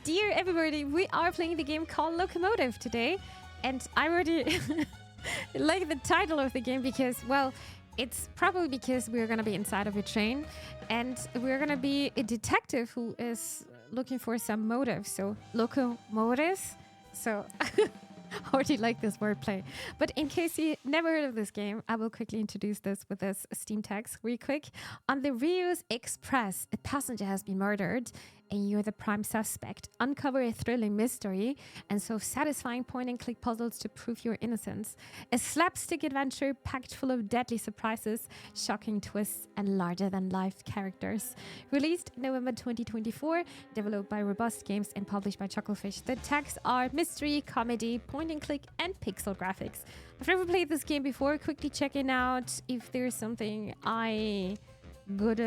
Dear everybody, we are playing the game called Loco Motive today, and I already like the title of the game because, well, it's probably because we're gonna be inside of a train, and we're gonna be a detective who is looking for some motive. So Loco Motives. So I already like this wordplay. But in case you never heard of this game, I will quickly introduce this with this Steam text real quick. On the Rios Express, a passenger has been murdered and you're the prime suspect. Uncover a thrilling mystery and solve satisfying point-and-click puzzles to prove your innocence. A slapstick adventure packed full of deadly surprises, shocking twists, and larger-than-life characters. Released November 2024, developed by Robust Games and published by Chucklefish. The tags are mystery, comedy, point-and-click, and pixel graphics. I've never played this game before. Quickly checking out if there's something I could...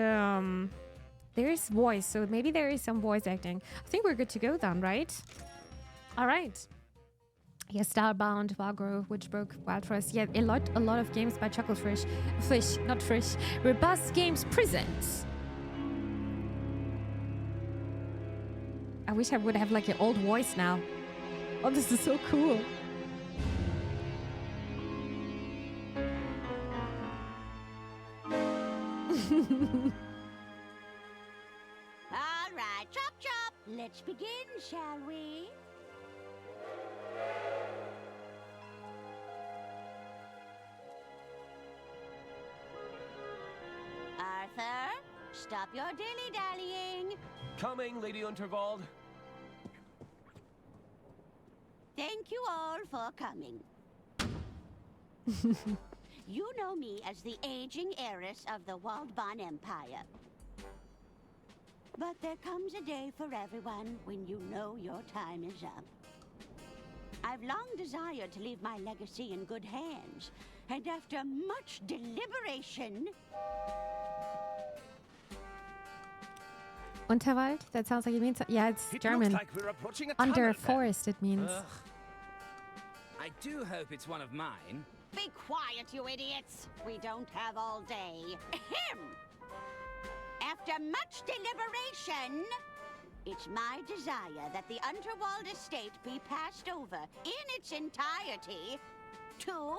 There's voice, so maybe there is some voice acting. I think we're good to go then, right? All right. Yeah, Starbound, Wagro, Witchbrook, Wild Forest. Yeah, a lot of games by Chucklefish. Not Fish. Robust Games presents. I wish I would have like an old voice now. Oh, this is so cool. Let's begin, shall we? Arthur, stop your dilly-dallying. Coming, Lady Unterwald. Thank you all for coming. You know me as the aging heiress of the Waldbahn Empire. But there comes a day for everyone when you know your time is up. I've long desired to leave my legacy in good hands, and after much deliberation... Unterwald? That sounds like it means... Yeah, it's German. Looks like we're approaching a Under tunnel forest, it means. Ugh. I do hope it's one of mine. Be quiet, you idiots! We don't have all day. Ahem! After much deliberation, it's my desire that the Unterwald estate be passed over in its entirety to...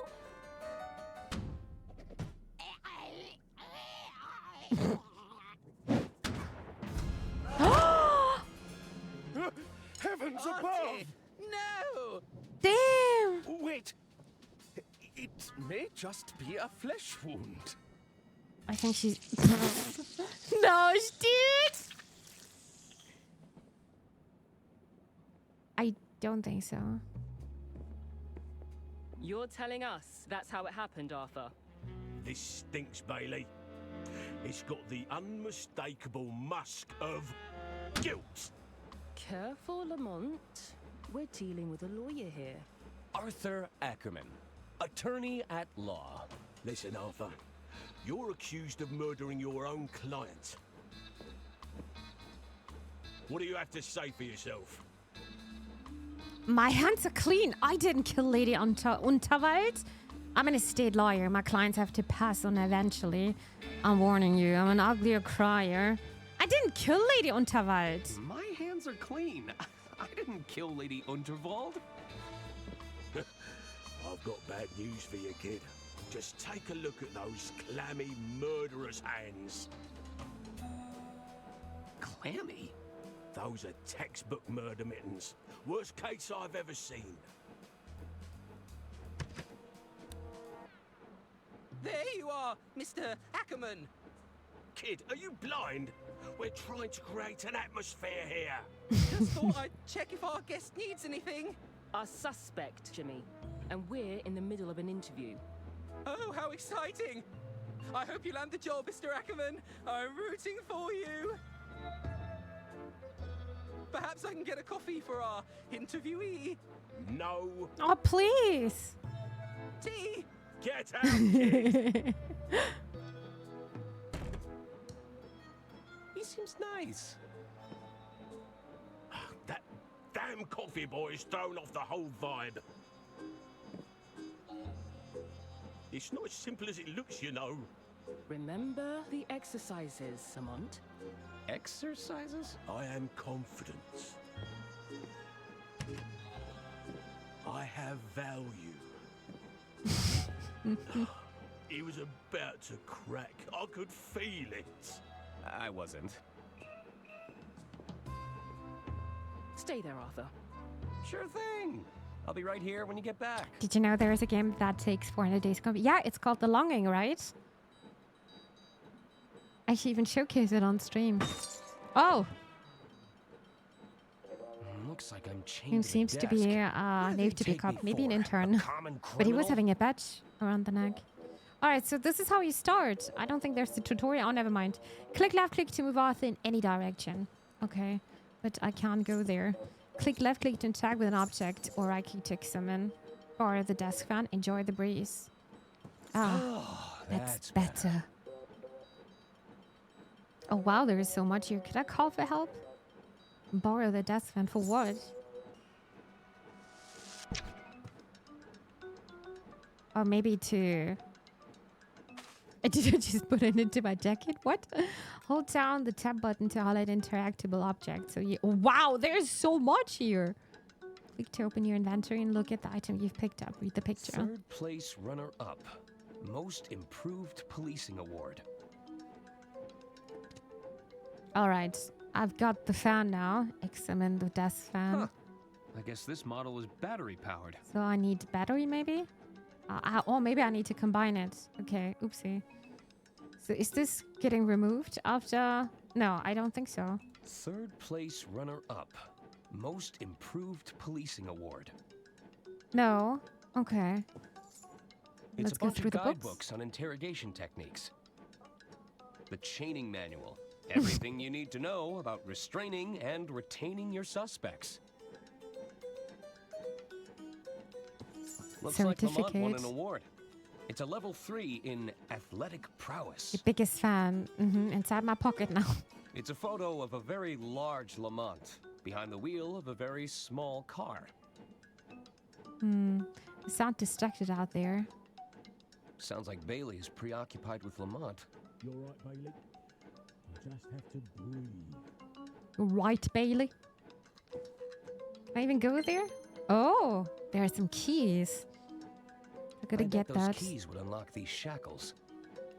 Heavens above! Artie, no! Damn! Wait. It may just be a flesh wound. I think she's... No, dude! I don't think so. You're telling us that's how it happened, Arthur? This stinks, Bailey. It's got the unmistakable musk of guilt. Careful, Lamont. We're dealing with a lawyer here. Arthur Ackerman, attorney at law. Listen, Arthur. You're accused of murdering your own client. What do you have to say for yourself? My hands are clean. I didn't kill Lady Unterwald. I'm an estate lawyer. My clients have to pass on eventually. I'm warning you. I'm an uglier crier. I didn't kill Lady Unterwald. My hands are clean. I didn't kill Lady Unterwald. I've got bad news for you, kid. Just take a look at those clammy, murderous hands. Clammy? Those are textbook murder mittens. Worst case I've ever seen. There you are, Mr. Ackerman. Kid, are you blind? We're trying to create an atmosphere here. Just thought I'd check if our guest needs anything. Our suspect, Jimmy. And we're in the middle of an interview. Oh, how exciting! I hope you land the job, Mr. Ackerman. I'm rooting for you. Perhaps I can get a coffee for our interviewee. No. Oh, please. Tea. Get out, kid. He seems nice. That damn coffee boy's thrown off the whole vibe. It's not as simple as it looks, you know. Remember the exercises, Lamont? Exercises? I am confident. have value. He was about to crack. I could feel it. I wasn't. Stay there, Arthur. Sure thing. I'll be right here when you get back. Did you know there is a game that takes 400 days to complete? Yeah, it's called The Longing, right? I should even showcase it on stream. Oh! Looks like I'm chained He to the seems to be desk. a What do knave they to pick take me up. Maybe an for? A intern. common But he was criminal? having a badge around the neck. Alright, so this is how you start. I don't think there's a tutorial. Oh, never mind. Click left click to move Arthur in any direction. Okay. But I can't go there. Click left click to interact with an object, or right click to examine. Borrow the desk fan. Enjoy the breeze. Ah, Oh, that's better. Oh wow, there is so much here. Could I call for help? Borrow the desk fan for what? Or maybe to... Did I just put it into my jacket? What? Hold down the tab button to highlight interactable objects. So you... Wow, there's so much here. Click to open your inventory and look at the item you've picked up. Read the picture. Third place runner-up. Most Improved Policing Award. All right. I've got the fan now. Examine the desk fan. Huh. I guess this model is battery-powered. So I need battery maybe? Or maybe I need to combine it. Okay, oopsie. So is this getting removed after... No, I don't think so. Third place runner-up. Most Improved Policing Award. No. Okay. It's Let's a go bunch through of the books. guidebooks on interrogation techniques. The chaining manual. Everything you need to know about restraining and retaining your suspects. Looks like Lamont won an Certificate. award. It's a level 3 in athletic prowess. Your biggest fan. Inside my pocket now. It's a photo of a very large Lamont behind the wheel of a very small car. You sound distracted out there. Sounds like Bailey is preoccupied with Lamont. You're right, Bailey. You just have to breathe. Right, Bailey? Can I even go there? Oh, there are some keys. I gotta I get bet those that. keys would unlock these shackles.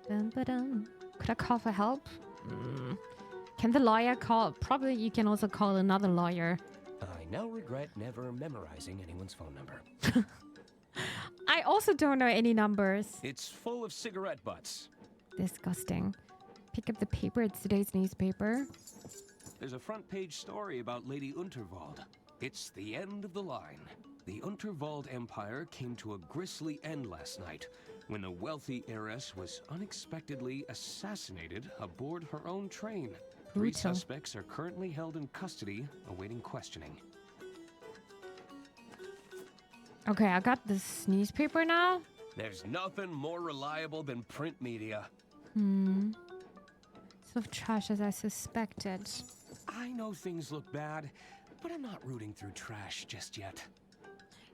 Dun. Could I call for help? Can the lawyer call? Probably you can also call another lawyer. I now regret never memorizing anyone's phone number. I also don't know any numbers. It's full of cigarette butts. Disgusting. Pick up the paper. It's today's newspaper. There's a front page story about Lady Unterwald. It's the end of the line. The Unterwald Empire came to a grisly end last night when the wealthy heiress was unexpectedly assassinated aboard her own train. 3 Brutal. suspects are currently held in custody, awaiting questioning. Okay, I got this newspaper now. There's nothing more reliable than print media. Sort of trash as I suspected. I know things look bad, but I'm not rooting through trash just yet.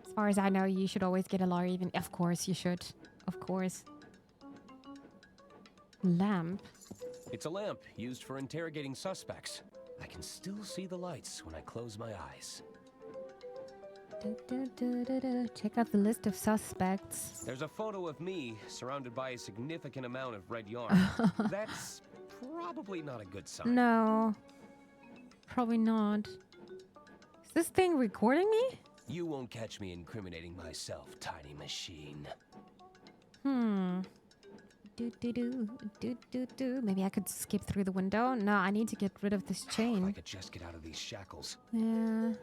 As far as I know, you should always get a lawyer. Even of course you should. Of course. Lamp. It's a lamp used for interrogating suspects. I can still see the lights when I close my eyes. Check out the list of suspects. There's a photo of me surrounded by a significant amount of red yarn. That's probably not a good sign. No. Probably not. Is this thing recording me? You won't catch me incriminating myself, tiny machine. Maybe I could skip through the window. No, I need to get rid of this If I chain. could just get out of these shackles. Yeah.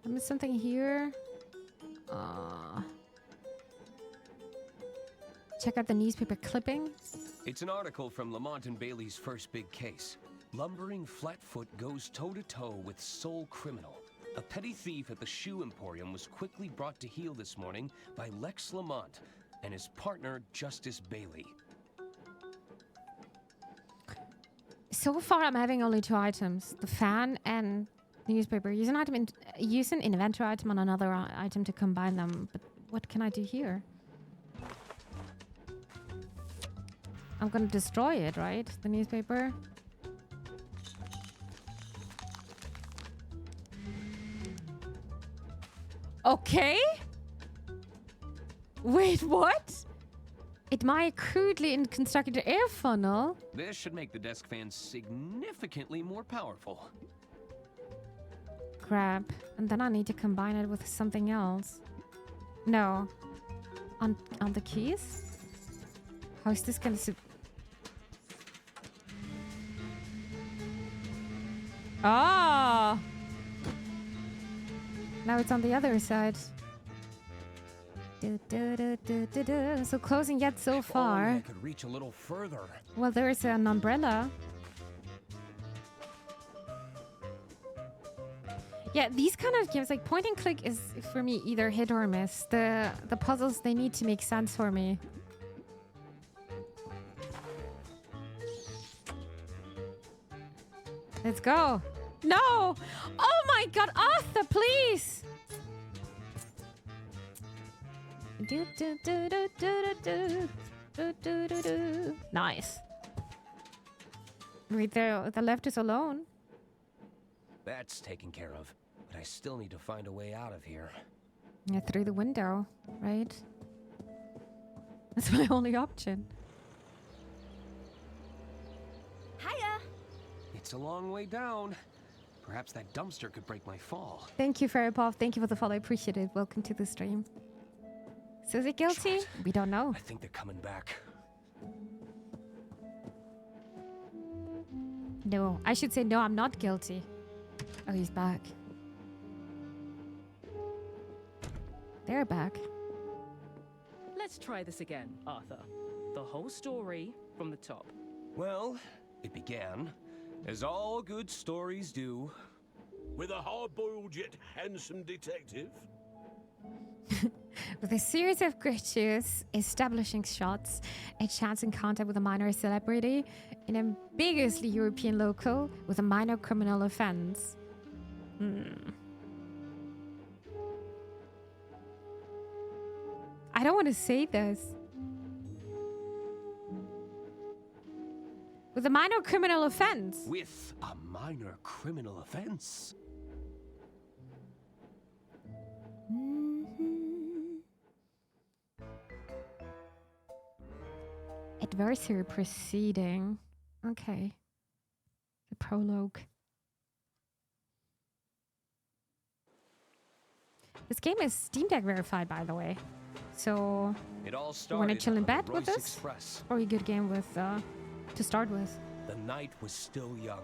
I missed something here. Check out the newspaper clipping. It's an article from Lamont and Bailey's first big case. Lumbering Flatfoot goes toe-to-toe with sole criminal. A petty thief at the shoe emporium was quickly brought to heel this morning by Lex Lamont and his partner, Justice Bailey. So far, I'm having only 2 items. The fan and the newspaper. Use an inventory item on another item to combine them. But what can I do here? I'm gonna destroy it, right? The newspaper. Okay. Wait, what? Admire crudely constructed air funnel? This should make the desk fans significantly more powerful. Grab. And then I need to combine it with something else. No. On the keys? How is this gonna Ah! Now it's on the other side. So closing yet so far. I could reach a little further. Well, there is an umbrella. Yeah, these kind of games, like point and click, is for me either hit or miss. The puzzles, they need to make sense for me. Let's go. No! Oh my god, Arthur, please! Nice. Wait, the left is alone. That's taken care of. But I still need to find a way out of here. Yeah, through the window, right? That's my only option. Hiya! It's a long way down. Perhaps that dumpster could break my fall. Thank you, Fairypov. Thank you for the follow. I appreciate it. Welcome to the stream. So is it guilty? Shit. We don't know. I think they're coming back. No, I should say no, I'm not guilty. Oh, he's back. They're back. Let's try this again, Arthur. The whole story from the top. Well, it began, as all good stories do. With a hard-boiled yet handsome detective. With a series of gratuitous establishing shots, a chance encounter with a minor celebrity, an ambiguously European local with a minor criminal offense. I don't want to say this. With a minor criminal offense. With a minor criminal offense. Adversary proceeding. Okay. The prologue. This game is Steam Deck verified, by the way. So, It all you started want to chill in on bed with Royce us? Express. Probably a good game with to start with. The night was still young.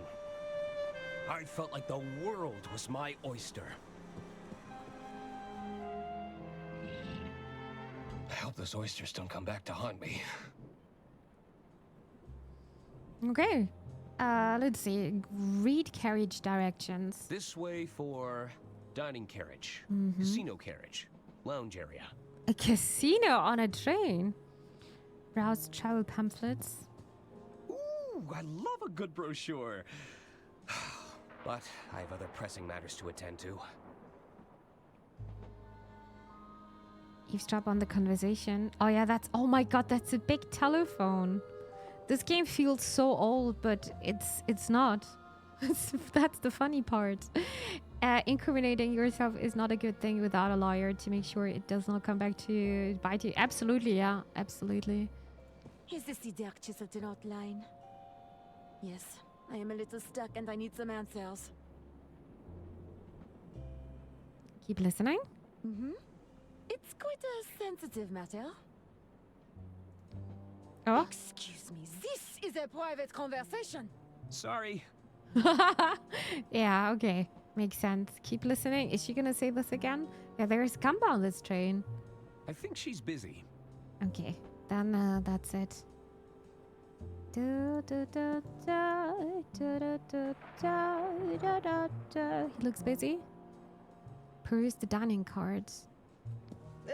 I felt like the world was my oyster. I hope those oysters don't come back to haunt me. Okay. Let's see. Read carriage directions. This way for dining carriage, casino carriage, lounge area. A casino on a train. Browse travel pamphlets. Ooh, I love a good brochure. But I have other pressing matters to attend to. Eavesdrop on the conversation. Oh yeah, oh my god, that's a big telephone. This game feels so old, but it's not. That's the funny part. Incriminating yourself is not a good thing without a lawyer to make sure it does not come back to bite you. Absolutely, yeah, absolutely. Is this the dark chiseled outline? Yes, I am a little stuck and I need some answers. Keep listening. It's quite a sensitive matter. Oh. Excuse me, this is a private conversation. Sorry. Yeah, okay. Makes sense. Keep listening. Is she gonna say this again? Yeah, there's Gamba on this train. I think she's busy. Okay, then that's it. He looks busy. Peruse the dining cards.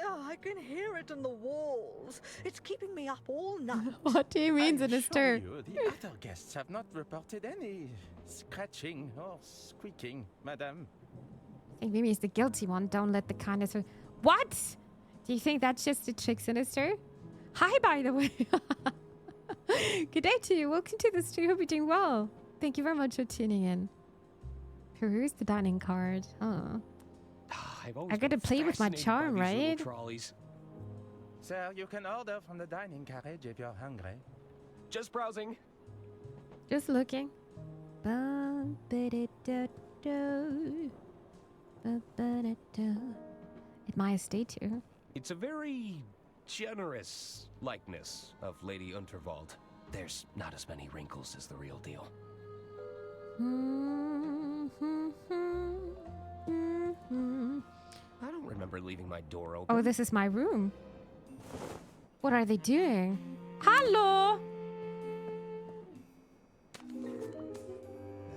Oh, I can hear it in the walls. It's keeping me up all night. What do you mean, Sinister? The other guests have not reported any scratching or squeaking, madame. I think Mimi is the guilty one. Don't let the kindness of... What? Do you think that's just a trick, Sinister? Hi, by the way. Good day to you. Welcome to the stream. Hope you're doing well. Thank you very much for tuning in. Peruse the dining card. Oh. I gotta play with my charm, right? Trolleys. Sir, you can order from the dining carriage if you're hungry. Just browsing. Just looking. Ba-ba-da-da-do. Ba-ba-da-do. At my estate too. It's a very generous likeness of Lady Unterwald. There's not as many wrinkles as the real deal. I don't remember leaving my door open. Oh, this is my room. What are they doing? Hello!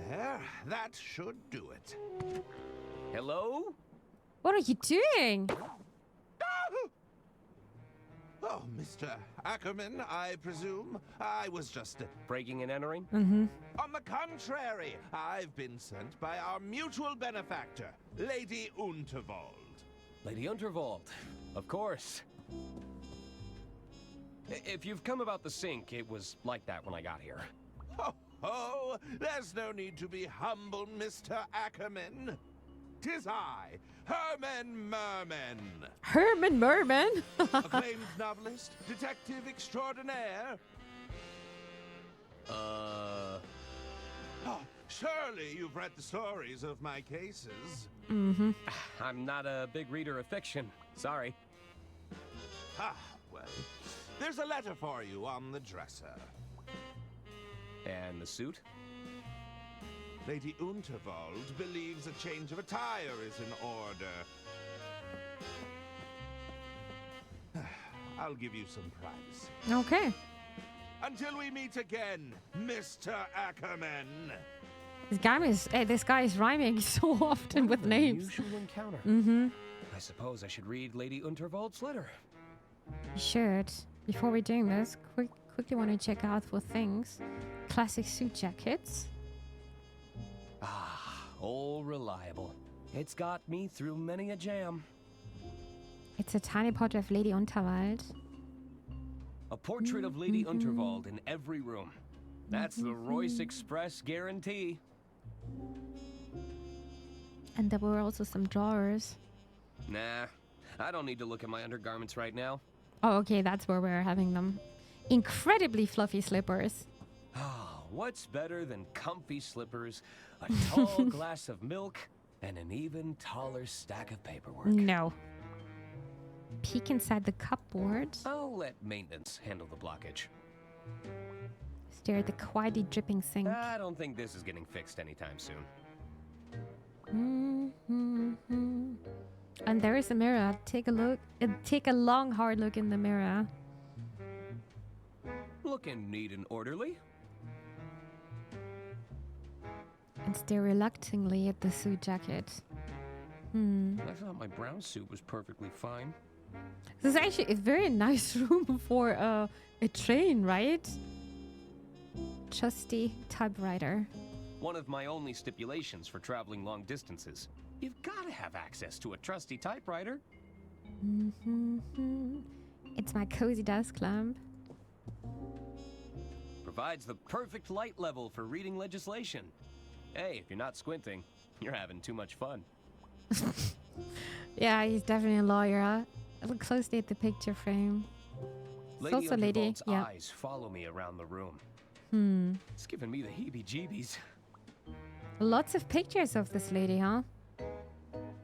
There, that should do it. Hello? What are you doing? Oh, Mr. Ackerman, I presume. I was just... Breaking and entering? Mm-hmm. On the contrary, I've been sent by our mutual benefactor, Lady Unterwald. Lady Unterwald, of course. If you've come about the sink, it was like that when I got here. Oh, there's no need to be humble, Mr. Ackerman. 'Tis I, Herman Merman. Herman Merman? Acclaimed novelist, detective extraordinaire. Oh, surely you've read the stories of my cases. Mm-hmm. I'm not a big reader of fiction. Sorry. Ah, well, there's a letter for you on the dresser. And the suit? Lady Unterwald believes a change of attire is in order. I'll give you some privacy. Okay. Until we meet again, Mr. Ackerman. This guy is rhyming so often with names. Unusual encounter. Mm-hmm. I suppose I should read Lady Unterwald's letter. You should. Before we're doing this, quickly want to check out for things. Classic suit jackets. Ah, all reliable. It's got me through many a jam. It's a tiny portrait of Lady Unterwald. A portrait of Lady Unterwald in every room. That's the Royce Express guarantee. And there were also some drawers. Nah, I don't need to look at my undergarments right now. Oh, okay, that's where we're having them. Incredibly fluffy slippers. Ah, what's better than comfy slippers, a tall glass of milk, and an even taller stack of paperwork? No. Peek inside the cupboard. I'll let maintenance handle the blockage. Stare at the quietly dripping sink. I don't think this is getting fixed anytime soon. And there is a mirror. Take a look. Take a long, hard look in the mirror. Looking neat and orderly. And stare reluctantly at the suit jacket. I thought my brown suit was perfectly fine. This is actually a very nice room for a train, right? Trusty typewriter. One of my only stipulations for traveling long distances. You've got to have access to a trusty typewriter. It's my cozy desk lamp. Provides the perfect light level for reading legislation. Hey, if you're not squinting, you're having too much fun. Yeah, he's definitely a lawyer. Huh? Look closely at the picture frame. Lady also lady. Unterwald's Yeah. eyes follow me around the room. It's giving me the heebie-jeebies. Lots of pictures of this lady, huh?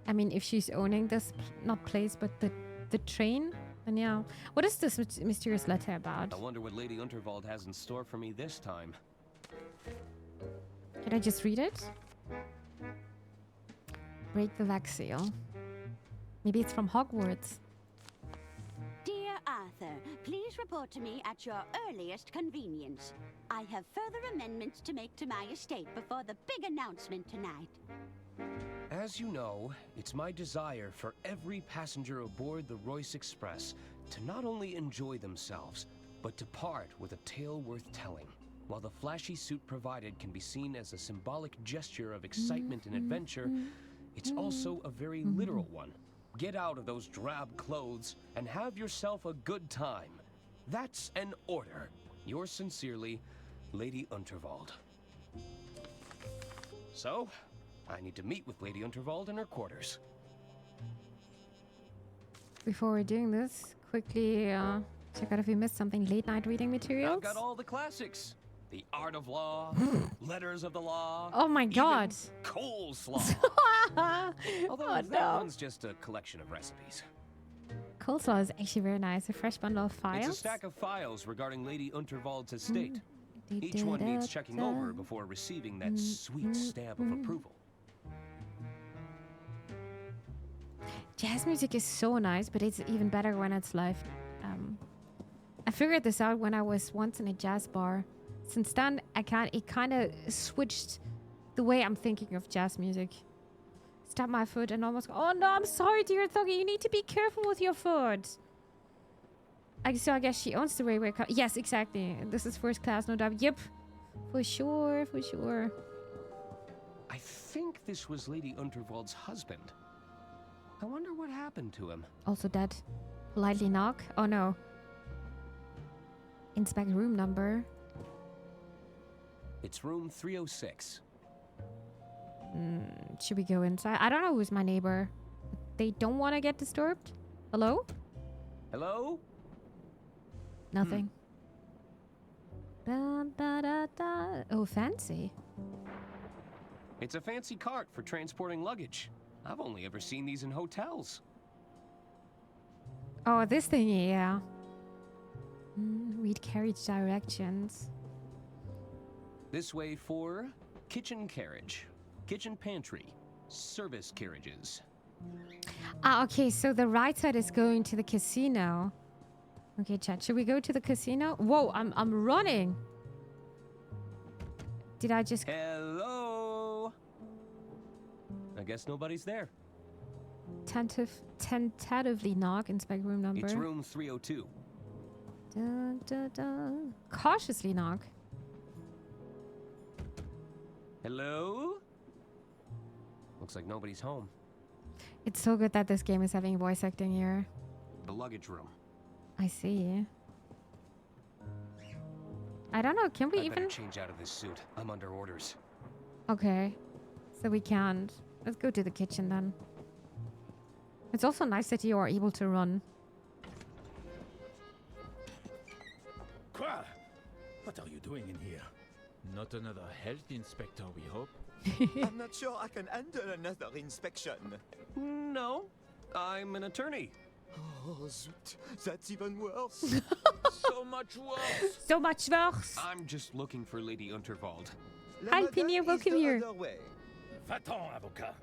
I mean, if she's owning this, not place, but the train. And yeah. What is this mysterious letter about? I wonder what Lady Unterwald has in store for me this time. Can I just read it? Break the wax seal. Maybe it's from Hogwarts. Dear Arthur, please report to me at your earliest convenience. I have further amendments to make to my estate before the big announcement tonight. As you know, it's my desire for every passenger aboard the Royce Express to not only enjoy themselves, but to part with a tale worth telling. While the flashy suit provided can be seen as a symbolic gesture of excitement and adventure, it's also a very literal one. Get out of those drab clothes and have yourself a good time. That's an order. Yours sincerely, Lady Unterwald. So, I need to meet with Lady Unterwald in her quarters. Before we're doing this, quickly check out if we missed something. Late night reading materials. I've got all the classics. The Art of Law, Letters of the Law. Oh my god. Coleslaw. Although that one's just a collection of recipes. Coleslaw is actually very nice. A fresh bundle of files. It's a stack of files regarding Lady Unterwald's estate. Each one needs checking over before receiving that sweet stamp of approval. Jazz music is so nice, but it's even better when it's live. I figured this out when I was once in a jazz bar. Since then, it kind of switched the way I'm thinking of jazz music. Stab my foot and almost go, oh no, I'm sorry, dear Thuggy, you need to be careful with your foot. So I guess she owns the railway car. Yes, exactly. This is first class, no doubt. Yep. For sure, for sure. I think this was Lady Unterwald's husband. I wonder what happened to him. Also dead. Politely knock. Oh no. Inspect room number. It's room 306. Should we go inside? I don't know who's my neighbor. They don't want to get disturbed? Hello? Hello? Nothing. Da, da, da, da. Oh, fancy. It's a fancy cart for transporting luggage. I've only ever seen these in hotels. Oh, this thingy, yeah. Read carriage directions. This way for kitchen carriage, kitchen pantry, service carriages. Ah, okay, so the right side is going to the casino. Okay, chat, should we go to the casino? Whoa, I'm running. Did I just... Hello? I guess nobody's there. Tentatively knock, inspect room number. It's room 302. Dun, dun, dun. Cautiously knock. Hello? Looks like nobody's home. It's so good that this game is having voice acting here. The luggage room. I see. I don't know, can we I even... better change out of this suit. I'm under orders. Okay. So we can't. Let's go to the kitchen then. It's also nice that you are able to run. Qua? What are you doing in here? Not another health inspector, we hope? I'm not sure I can handle another inspection. No, I'm an attorney. Oh, zut. That's even worse. So much worse! So much worse! I'm just looking for Lady Unterwald. Hi, Pinier, welcome here. Va-t'en, avocat.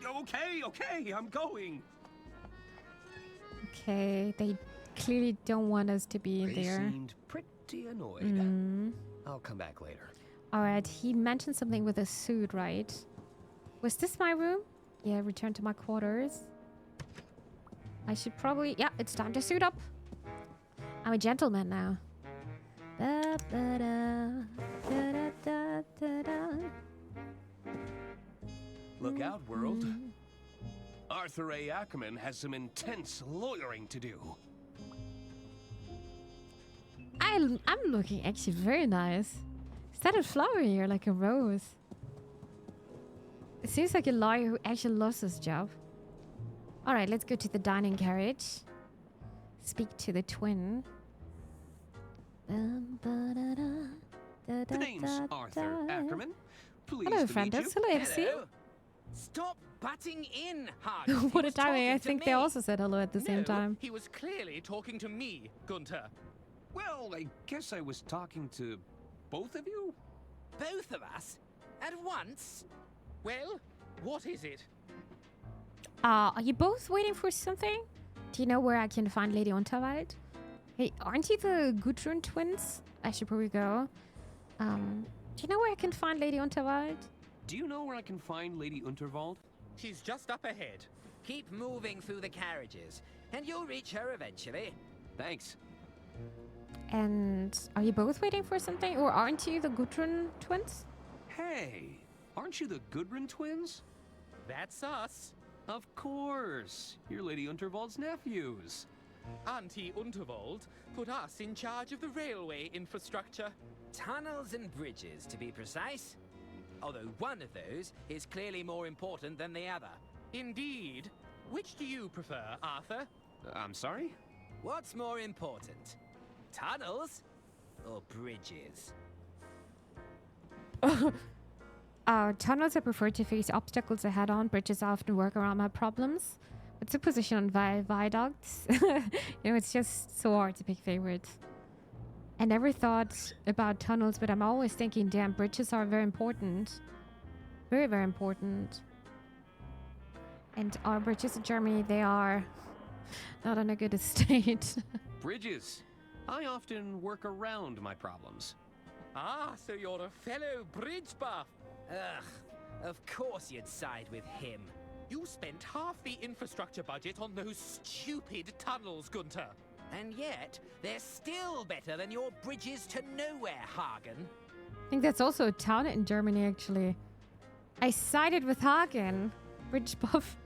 Okay, I'm going. Okay, they clearly don't want us to be They there. seemed pretty annoyed. I'll come back later. Alright, he mentioned something with a suit, right? Was this my room? Yeah, return to my quarters. I should probably... Yeah, it's time to suit up. I'm a gentleman now. Da, da, da, da, da, da, da, da. Look out, world. Arthur A. Ackerman has some intense lawyering to do. I'm looking actually very nice. Is that a flower here, like a rose? It seems like a lawyer who actually loves his job. Alright, let's go to the dining carriage. Speak to the twin. The name's Arthur Ackerman. Pleased Hello, to meet you. friendos. Hello, FC. Stop butting in, Hard. What a timing. I think they also said hello at the same time. He was clearly talking to me, Gunter. Well, I guess I was talking to both of you? Both of us? At once? Well, what is it? Are you both waiting for something? Do you know where I can find Lady Unterwald? Hey, aren't you the Gudrun twins? I should probably go. Do you know where I can find Lady Unterwald? Do you know where I can find Lady Unterwald? She's just up ahead. Keep moving through the carriages, and you'll reach her eventually. Thanks. And are you both waiting for something? Or aren't you the Gudrun twins? Hey, aren't you the Gudrun twins? That's us. Of course. You're Lady Unterwald's nephews. Auntie Unterwald put us in charge of the railway infrastructure. Tunnels and bridges, to be precise. Although one of those is clearly more important than the other. Indeed. Which do you prefer, Arthur? I'm sorry? What's more important? Tunnels or bridges? Tunnels I prefer to face obstacles head on. Bridges I often work around my problems. What's the position on viaducts? It's just so hard to pick favorites. I never thought about tunnels, but I'm always thinking, damn, bridges are very important. Very, very important. And our bridges in Germany, they are not in a good state. Bridges. I often work around my problems. Ah, so you're a fellow bridge buff. Ugh, of course you'd side with him. You spent half the infrastructure budget on those stupid tunnels, Gunter. And yet, they're still better than your bridges to nowhere, Hagen. I think that's also a town in Germany, actually. I sided with Hagen. Bridge buff.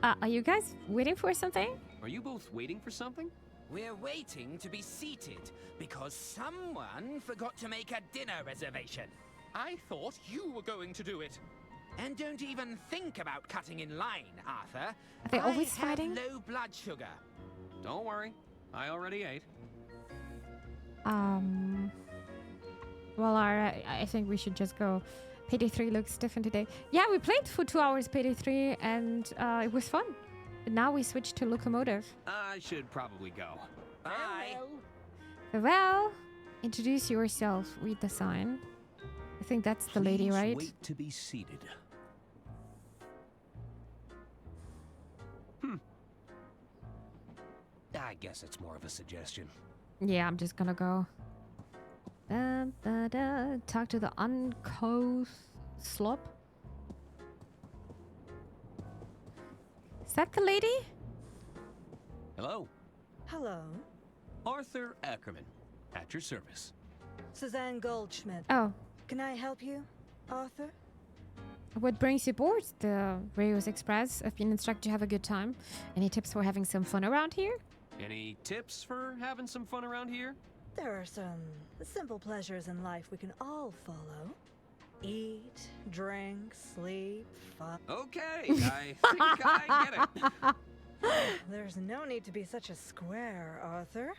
Are you guys waiting for something? Are you both waiting for something? We're waiting to be seated because someone forgot to make a dinner reservation. I thought you were going to do it. And don't even think about cutting in line, Arthur. Are they always I have fighting? low blood sugar. Don't worry. I already ate. Well, I think we should just go. Payday 3 looks different today. Yeah, we played for 2 hours Payday 3 and it was fun. But now we switch to Loco Motive. I should probably go. Bye. Well, introduce yourself. Read the sign. I think that's the lady, Please right? Wait to be seated. I guess it's more of a suggestion. Yeah, I'm just gonna go. Talk to the uncouth slop. Is that the lady? Hello. Hello. Arthur Ackerman, at your service. Suzanne Goldschmidt. Oh. Can I help you, Arthur? What brings you aboard the Rayos Express? I've been instructed to have a good time. Any tips for having some fun around here? Any tips for having some fun around here? There are some simple pleasures in life we can all follow. Eat, drink, sleep, fun. Okay, I think I get it. There's no need to be such a square, Arthur.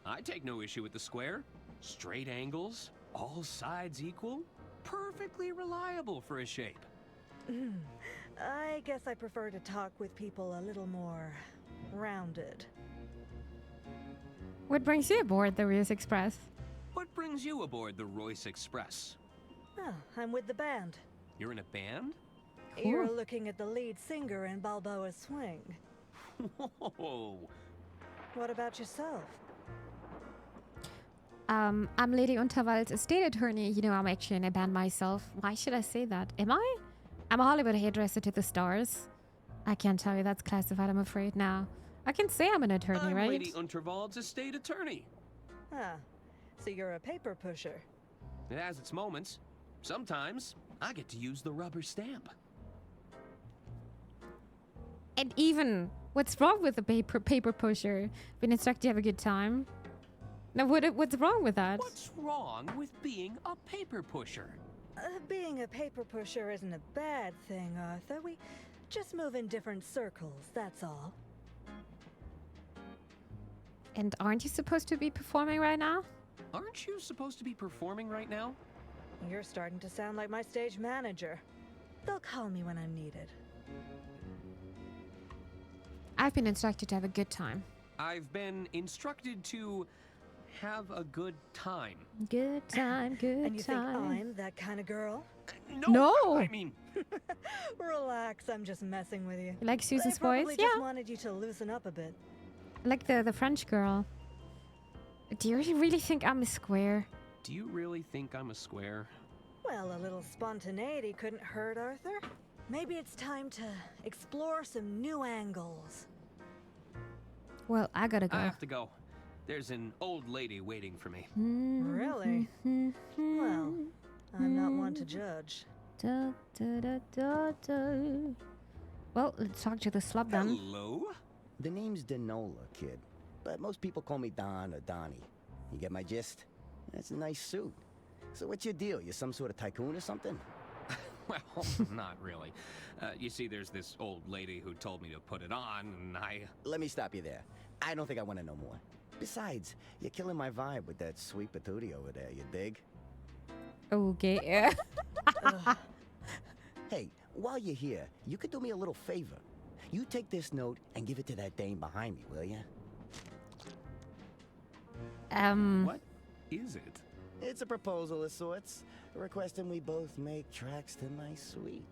I take no issue with the square. Straight angles, all sides equal, perfectly reliable for a shape. I guess I prefer to talk with people a little more rounded. What brings you aboard the Rayos Express? What brings you aboard the Royce Express? Oh, I'm with the band. You're in a band? You're looking at the lead singer in Balboa Swing. Whoa. What about yourself? I'm Lady Unterwald's estate attorney. You know, I'm actually in a band myself. Why should I say that? Am I? I'm a Hollywood hairdresser to the stars. I can't tell you that's classified, I'm afraid, now. I can say I'm an attorney, I'm right? Lady Unterwald's estate attorney. Ah, so you're a paper pusher. It has its moments. Sometimes I get to use the rubber stamp. And even, what's wrong with the paper pusher? Been instructed to have a good time. Now, what's wrong with that? What's wrong with being a paper pusher? Being a paper pusher isn't a bad thing, Arthur. We just move in different circles, that's all. And aren't you supposed to be performing right now? Aren't you supposed to be performing right now? You're starting to sound like my stage manager. They'll call me when I'm needed. I've been instructed to have a good time. I've been instructed to have a good time. Good time, good And you time. think I'm that kind of girl? No. I mean... Relax, I'm just messing with you. You like Susan's I probably voice? just Yeah. wanted you to loosen up a bit. Like the French girl. Do you really think I'm a square? Do you really think I'm a square? Well, a little spontaneity couldn't hurt, Arthur. Maybe it's time to explore some new angles. Well, I gotta go. I have to go. There's an old lady waiting for me. Really? Well, I'm not one to judge. Well, let's talk to the slub then. Hello? The name's Denola, kid. But most people call me Don or Donnie. You get my gist? That's a nice suit. So what's your deal? You some sort of tycoon or something? Well, not really. You see, there's this old lady who told me to put it on, and I... Let me stop you there. I don't think I want to know more. Besides, you're killing my vibe with that sweet patootie over there, you dig? Okay. Hey, while you're here, you could do me a little favor. You take this note and give it to that dame behind me, will ya? What is it? It's a proposal of sorts, requesting we both make tracks to my suite.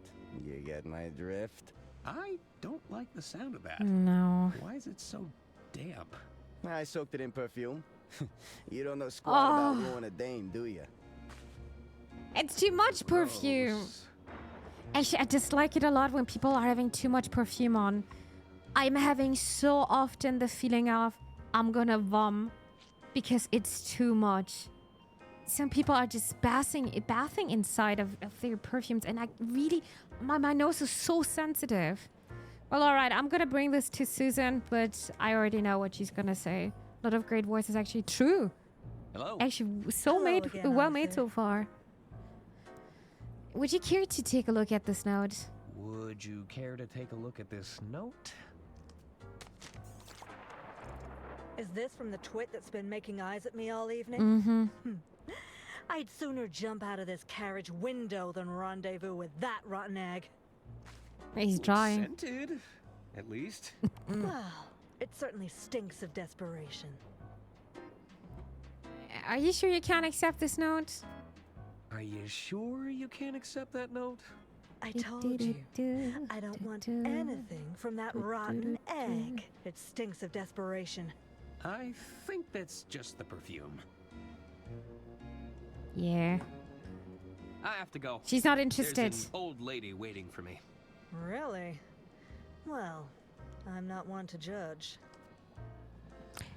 You get my drift? I don't like the sound of that. No. Why is it so damp? I soaked it in perfume. You don't know squat about ruining a dame, do you? It's too much perfume. Actually, I dislike it a lot when people are having too much perfume on. I'm having so often the feeling of I'm gonna vom because it's too much. Some people are just bathing inside of their perfumes, and I really, my nose is so sensitive. Well, all right, I'm gonna bring this to Susan, but I already know what she's gonna say. A lot of great voices, actually true. Hello. Actually, so well made so far. Would you care to take a look at this note? Would you care to take a look at this note? Is this from the twit that's been making eyes at me all evening? Mm-hmm. I'd sooner jump out of this carriage window than rendezvous with that rotten egg. He's trying. Scented, at least. Well, it certainly stinks of desperation. Are you sure you can't accept this note? Are you sure you can't accept that note? I told you, I don't want anything from that rotten egg. It stinks of desperation. I think that's just the perfume. Yeah. I have to go. She's not interested. There's an old lady waiting for me. Really? Well, I'm not one to judge.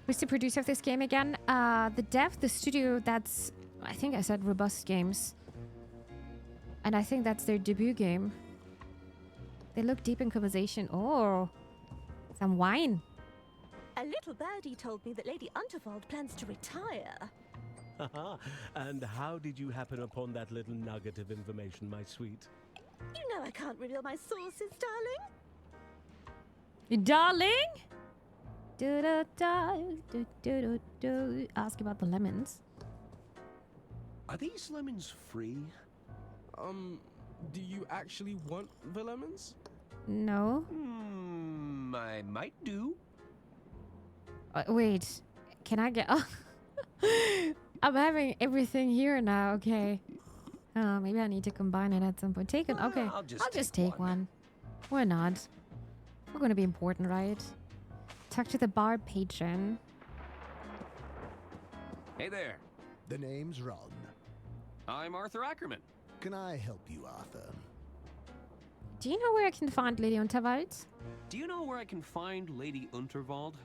Who's the producer of this game again? The studio that's, I think I said Robust Games. And I think that's their debut game. They look deep in conversation. Oh, some wine. A little birdie told me that Lady Unterwald plans to retire. And how did you happen upon that little nugget of information, my sweet? You know I can't reveal my sources, darling. Darling? Do. Ask about the lemons. Are these lemons free? Do you actually want the lemons? No. I might do. Wait. Can I get... I'm having everything here now. Okay. Maybe I need to combine it at some point. Take it. Okay. I'll just take one. Why not? We're going to be important, right? Talk to the bar patron. Hey there. The name's Ron. I'm Arthur Ackerman. Can I help you, Arthur? Do you know where I can find Lady Unterwald? Do you know where I can find Lady Unterwald?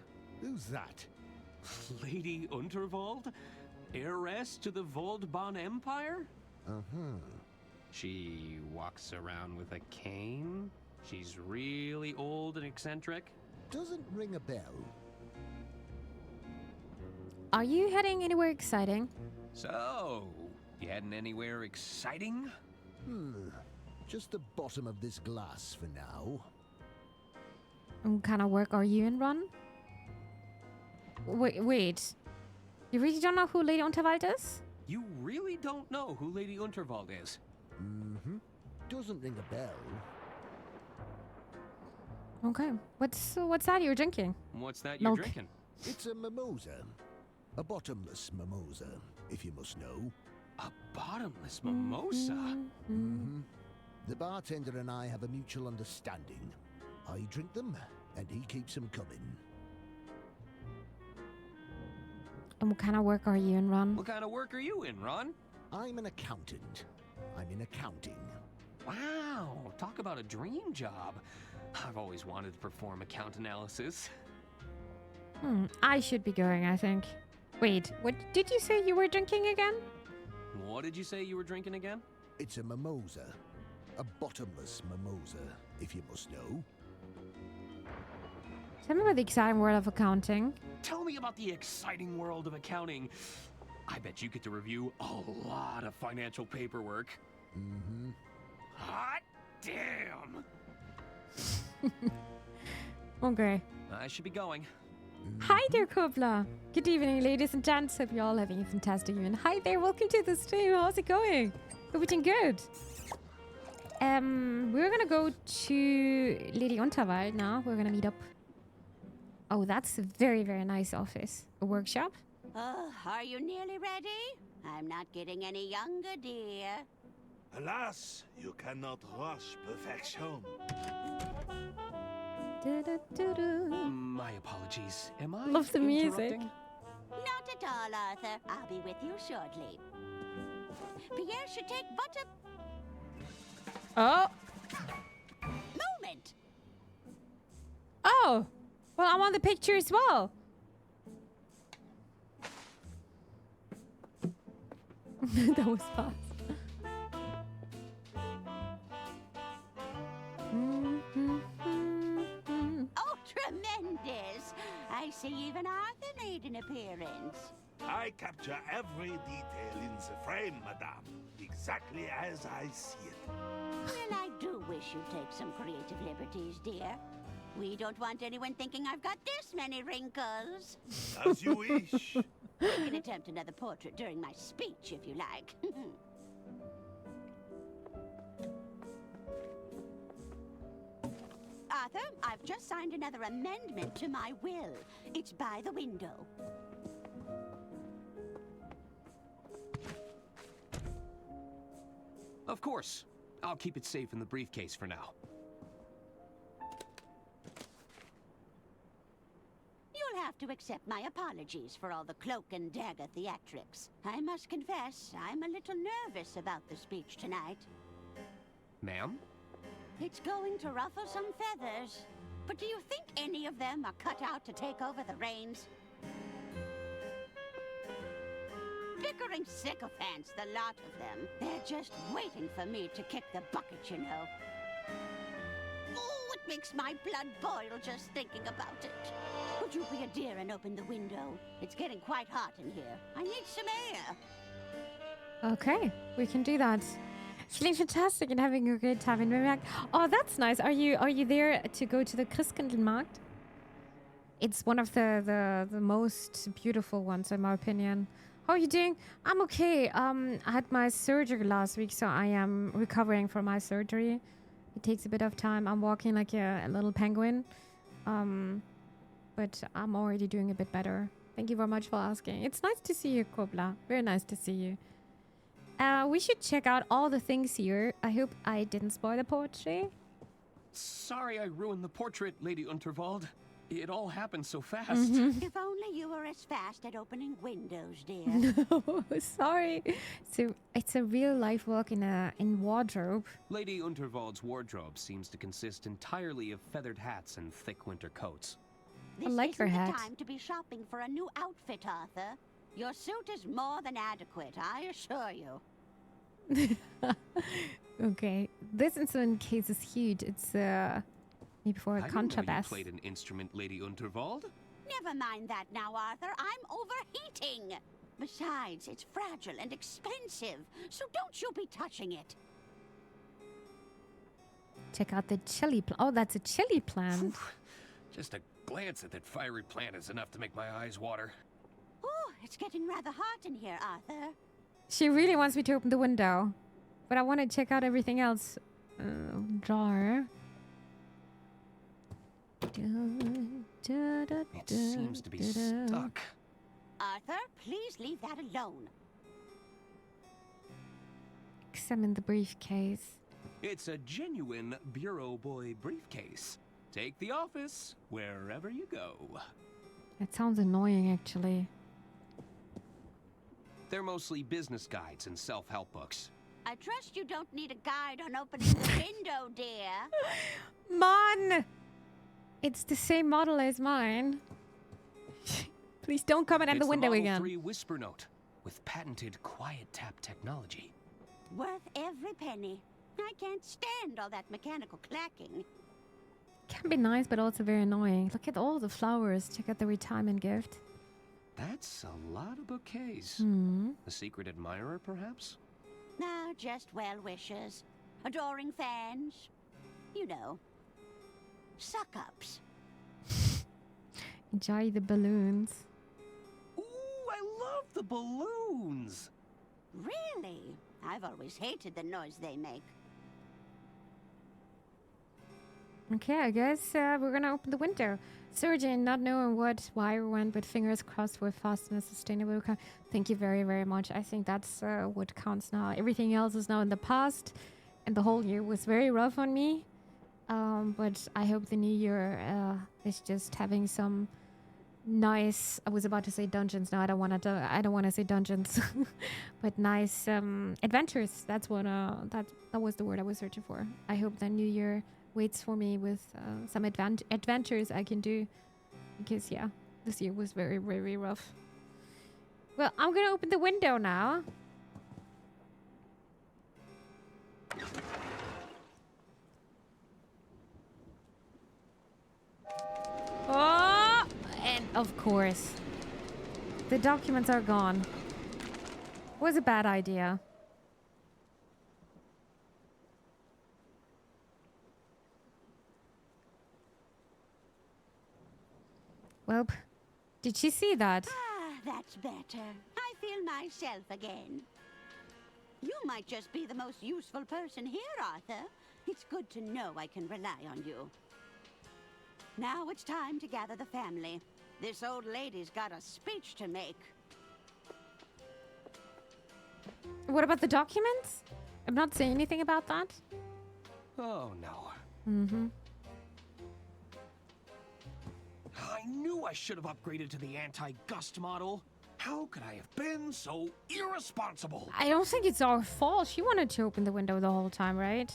Who's that? Lady Unterwald? Heiress to the Voldbahn Empire? Uh-huh. She walks around with a cane? She's really old and eccentric? Doesn't ring a bell. Are you heading anywhere exciting? So, you heading anywhere exciting? Just the bottom of this glass for now. What kind of work are you in, Ron? Wait. You really don't know who Lady Unterwald is? You really don't know who Lady Unterwald is? Mm-hmm. Doesn't ring a bell. Okay. What's that you're drinking? What's that you're drinking? It's a mimosa. A bottomless mimosa, if you must know. A bottomless mimosa? Mm-hmm. The bartender and I have a mutual understanding. I drink them, and he keeps them coming. And what kind of work are you in, Ron? What kind of work are you in, Ron? I'm an accountant. I'm in accounting. Wow, talk about a dream job. I've always wanted to perform account analysis. I should be going, I think. Wait, what did you say you were drinking again? What did you say you were drinking again? It's a mimosa. A bottomless mimosa, if you must know. Tell me about the exciting world of accounting. Tell me about the exciting world of accounting. I bet you get to review a lot of financial paperwork. Mm-hmm. Hot damn! Okay. I should be going. Hi there, Kobla. Good evening, ladies and gents. Hope you're all having a fantastic evening. Hi there, welcome to the stream. How's it going? Hope you're doing good. We're gonna go to Lady Unterwald now. We're gonna meet up. Oh, that's a very, very nice office. A workshop? Oh, are you nearly ready? I'm not getting any younger, dear. Alas, you cannot rush perfection. My apologies. Am I Love the music. interrupting? Not at all, Arthur. I'll be with you shortly. Pierre should take but a Oh. moment. Oh. Well, I'm on the picture as well. That was fast. Oh, tremendous! I see even Arthur made an appearance. I capture every detail in the frame, madame. Exactly as I see it. Well, I do wish you'd take some creative liberties, dear. We don't want anyone thinking I've got this many wrinkles. As you wish. You can attempt another portrait during my speech, if you like. Arthur, I've just signed another amendment to my will. It's by the window. Of course. I'll keep it safe in the briefcase for now. You'll have to accept my apologies for all the cloak and dagger theatrics. I must confess, I'm a little nervous about the speech tonight. Ma'am? It's going to ruffle some feathers. But do you think any of them are cut out to take over the reins? Bickering sycophants, the lot of them. They're just waiting for me to kick the bucket, you know. Oh, it makes my blood boil just thinking about it. Would you be a dear and open the window? It's getting quite hot in here. I need some air. Okay, we can do that. Feeling fantastic and having a great time in Nuremberg. Oh, that's nice. Are you there to go to the Christkindlmarkt? It's one of the most beautiful ones, in my opinion. How are you doing? I'm okay. I had my surgery last week, so I am recovering from my surgery. It takes a bit of time. I'm walking like a little penguin. But I'm already doing a bit better. Thank you very much for asking. It's nice to see you, Kobla. Very nice to see you. We should check out all the things here. I hope I didn't spoil the poetry. Sorry I ruined the portrait, Lady Unterwald. It all happened so fast. If only you were as fast at opening windows, dear. No, sorry. So it's a real life walk in wardrobe. Lady Unterwald's wardrobe seems to consist entirely of feathered hats and thick winter coats. This I like her isn't hat. the time to be shopping for a new outfit, Arthur. Your suit is more than adequate, I assure you. Okay, this instrument case is huge. It's maybe for a I contrabass. didn't know you played an instrument, Lady Unterwald. Never mind that now, Arthur. I'm overheating. Besides, it's fragile and expensive, so don't you be touching it. Check out the chili plant. Oh, that's a chili plant. Just a glance at that fiery plant is enough to make my eyes water. Oh, it's getting rather hot in here, Arthur. She really wants me to open the window, but I want to check out everything else. Jar. It seems to be stuck. Arthur, please leave that alone. Examine the briefcase. It's a genuine Bureau Boy briefcase. Take the office wherever you go. That sounds annoying, actually. They're mostly business guides and self-help books. I trust you don't need a guide on opening the window, dear. Man! It's the same model as mine. Please don't comment at the window Model again. 3 Whisper Note with patented quiet tap technology. Worth every penny. I can't stand all that mechanical clacking. Can be nice, but also very annoying. Look at all the flowers. Check out the retirement gift. That's a lot of bouquets. Hmm. A secret admirer, perhaps? No, just well wishes. adoring fans. You know, suck-ups. Enjoy the balloons. Ooh, I love the balloons. Really? I've always hated the noise they make. Okay, I guess we're gonna open the window. Surgeon, not knowing what wire went, but fingers crossed for fast and sustainable. Thank you very, very much. I think that's what counts now. Everything else is now in the past, and the whole year was very rough on me. But I hope the new year is just having some nice. I was about to say dungeons. No, I don't want to say dungeons, but nice adventures. That's what that was the word I was searching for. I hope the new year waits for me with some adventures I can do, because yeah, this year was very, very rough. Well, I'm gonna open the window now. Oh, and of course, the documents are gone. Was a bad idea. Well, did she see that? Ah, that's better. I feel myself again. You might just be the most useful person here, Arthur. It's good to know I can rely on you. Now it's time to gather the family. This old lady's got a speech to make. What about the documents? I'm not saying anything about that. Oh, no. Mm-hmm. I knew I should have upgraded to the anti-gust model. How could I have been so irresponsible? I don't think it's our fault. She wanted to open the window the whole time, right?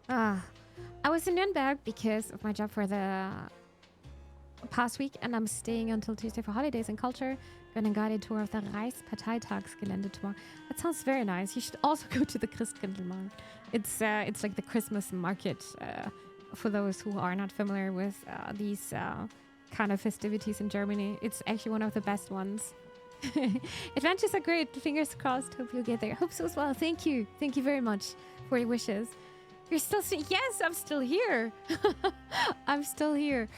I was in Nürnberg because of my job for the past week, and I'm staying until Tuesday for holidays and culture. Going on a guided tour of the Reichsparteitagsgelände tomorrow. That sounds very nice. You should also go to the Christkindlmarkt. It's like the Christmas market for those who are not familiar with these kind of festivities in Germany. It's actually one of the best ones. Adventures are great. Fingers crossed. Hope you'll get there. Hope so as well. Thank you. Thank you very much for your wishes. You're still yes, I'm still here. I'm still here.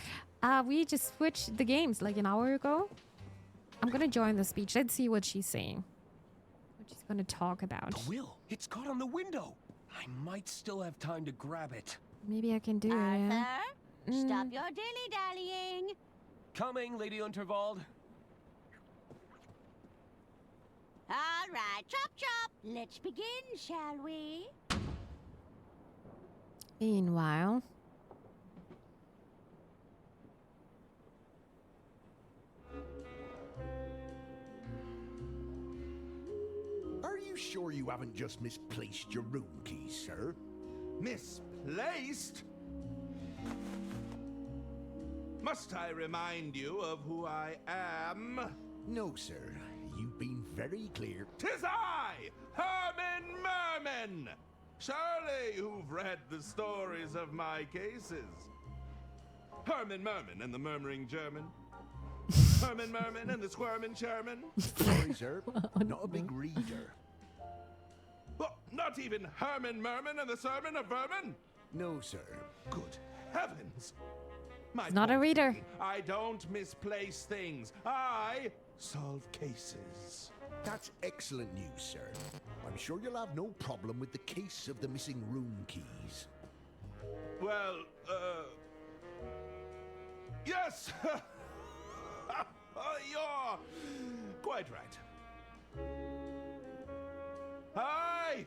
We just switched the games like an hour ago. I'm gonna join the speech. Let's see what she's saying. What she's gonna talk about. The will. It's caught on the window. I might still have time to grab it. Maybe I can do Arthur, it. stop your dilly-dallying. Coming, Lady Unterwald. All right, chop chop. Let's begin, shall we? Meanwhile. Are you sure you haven't just misplaced your room keys, sir? Misplaced? Must I remind you of who I am? No, sir. You've been very clear. 'Tis I, Herman Merman! Surely you've read the stories of my cases. Herman Merman and the Murmuring German. Herman Merman and the Squirmin' Sherman. Sorry, sir. Not a big reader. What? Not even Herman Merman and the Sermon of Vermin? No, sir. Good heavens! My Not a reader. I don't misplace things. I solve cases. That's excellent news, sir. I'm sure you'll have no problem with the case of the missing room keys. Well, yes! You're quite right. I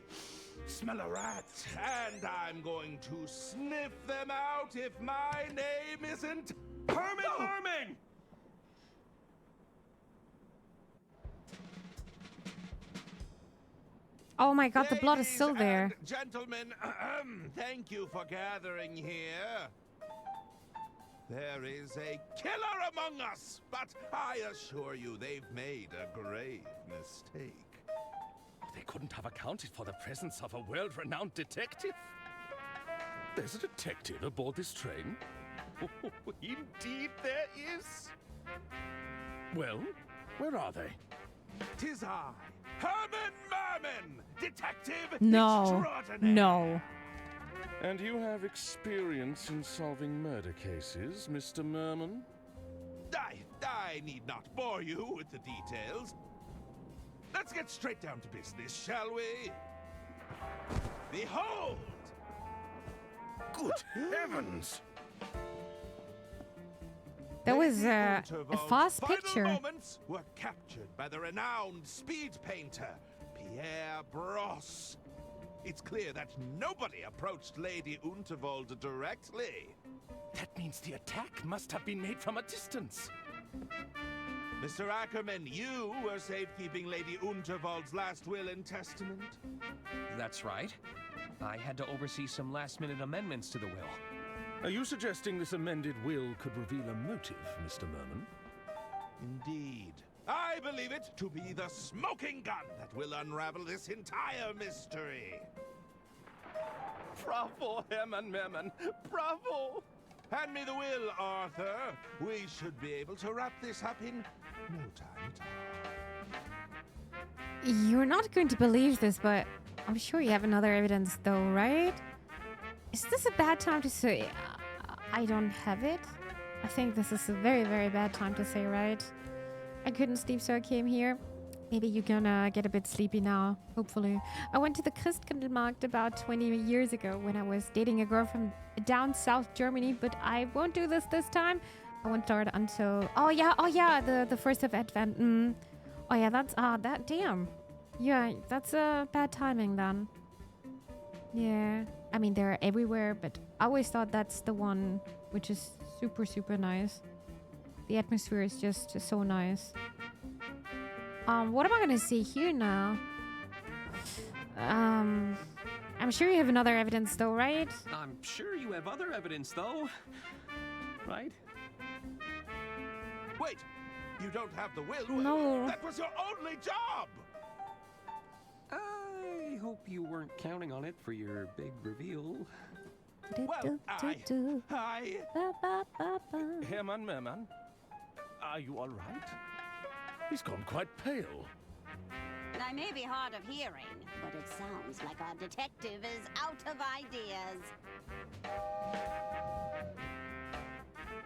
smell a rat, and I'm going to sniff them out if my name isn't Herman Merman! Oh my god, the blood is still there. Ladies and gentlemen, thank you for gathering here. There is a killer among us, but I assure you they've made a grave mistake. They couldn't have accounted for the presence of a world-renowned detective. There's a detective aboard this train? Oh, indeed there is. Well, where are they? 'Tis I, Herman Merman, detective No. extraordinaire. No. And you have experience in solving murder cases, Mr. Merman? I need not bore you with the details. Let's get straight down to business, shall we? Behold! Good heavens! That was a fast picture. Final moments were captured by the renowned speed painter, Pierre Brosse. It's clear that nobody approached Lady Unterwald directly. That means the attack must have been made from a distance. Mr. Ackerman, you were safekeeping Lady Unterwald's last will and testament? That's right. I had to oversee some last-minute amendments to the will. Are you suggesting this amended will could reveal a motive, Mr. Merman? Indeed. I believe it to be the smoking gun that will unravel this entire mystery. Bravo, Hermann Merman! Bravo! Hand me the will, Arthur. We should be able to wrap this up in no time at all. You're not going to believe this, but I'm sure you have another evidence though, right? Is this a bad time to say I don't have it? I think this is a very, very bad time to say, right? I couldn't sleep, so I came here. Maybe you're gonna get a bit sleepy now, hopefully. I went to the Christkindlmarkt about 20 years ago when I was dating a girl from down south Germany, but I won't do this time. I won't start until... Oh yeah, the 1st of Advent. Oh yeah, that's... that... Damn. Yeah, that's bad timing then. Yeah. I mean, they're everywhere, but I always thought that's the one which is super, super nice. The atmosphere is just so nice. What am I gonna see here now? I'm sure you have another evidence though, right? I'm sure you have other evidence though. Right? Wait! You don't have the will? No. That was your only job! I hope you weren't counting on it for your big reveal. Well, Hermann Merman, are you all right? He's gone quite pale. I may be hard of hearing, but it sounds like our detective is out of ideas.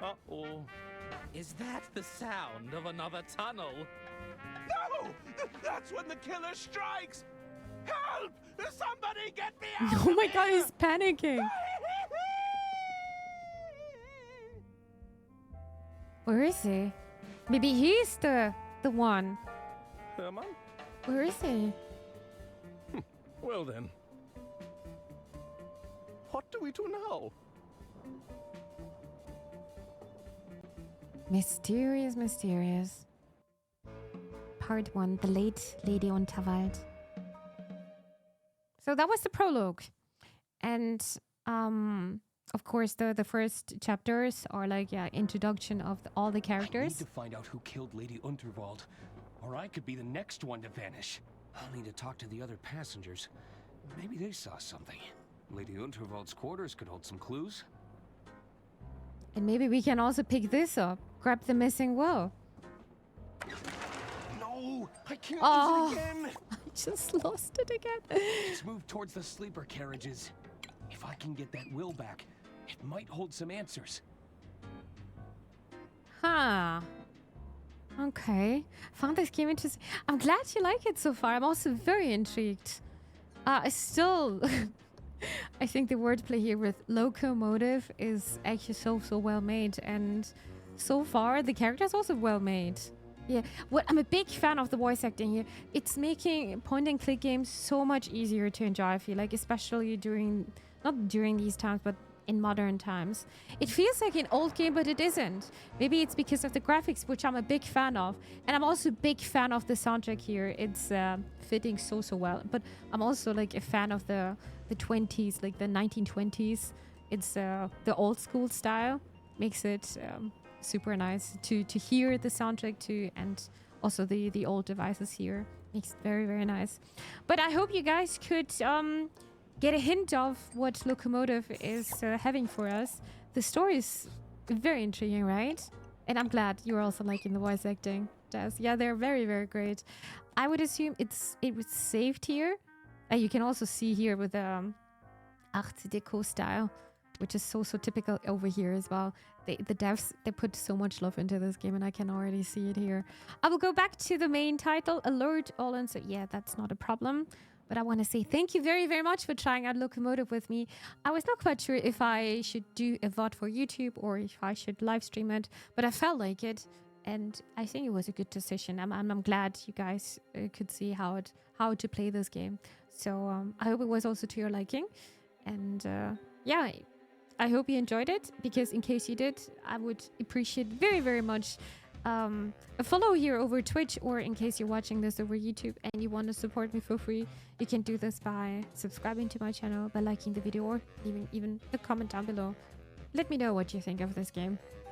Uh-oh. Is that the sound of another tunnel? No! That's when the killer strikes! Help! Somebody get me out! Oh my god, he's panicking. Where is he? Maybe he's the one. Herman? Where is he? Well then. What do we do now? Mysterious, mysterious. Part 1, the late Lady Unterwald. So that was the prologue. And of course the first chapters are like introduction of all the characters. I need to find out who killed Lady Unterwald, or I could be the next one to vanish. I'll need to talk to the other passengers. Maybe they saw something. Lady Unterwald's quarters could hold some clues. And maybe we can also pick this up. Grab the missing will. No! I can't Oh, lose it again! I just lost it again. Let's move towards the sleeper carriages. If I can get that will back, it might hold some answers. Huh. Okay. Found this game interesting. I'm glad you like it so far. I'm also very intrigued. I still... I think the wordplay here with Loco Motive is actually so well made. And so far, the character is also well made. Yeah, I'm a big fan of the voice acting here. It's making point-and-click games so much easier to enjoy, I feel like, especially not during these times, but in modern times. It feels like an old game, but it isn't. Maybe it's because of the graphics, which I'm a big fan of. And I'm also a big fan of the soundtrack here. It's fitting so well. But I'm also like a fan of the 20s, like the 1920s. It's the old school style. Makes it super nice to hear the soundtrack too, and also the old devices here. Makes it very nice. But I hope you guys could get a hint of what Loco Motive is having for us. The story is very intriguing, right? And I'm glad you're also liking the voice acting, Jazz. Yeah, they're very great. I would assume it was saved here. You can also see here with Art Deco style, which is so typical over here as well. The devs, they put so much love into this game, and I can already see it here. I will go back to the main title, Alert All In. So yeah, that's not a problem. But I want to say thank you very, very much for trying out Loco Motive with me. I was not quite sure if I should do a VOD for YouTube or if I should live stream it, but I felt like it, and I think it was a good decision. I'm glad you guys could see how to play this game. So I hope it was also to your liking, and yeah, I hope you enjoyed it, because in case you did, I would appreciate very, very much a follow here over Twitch, or in case you're watching this over YouTube and you want to support me for free, you can do this by subscribing to my channel, by liking the video, or even a comment down below. Let me know what you think of this game.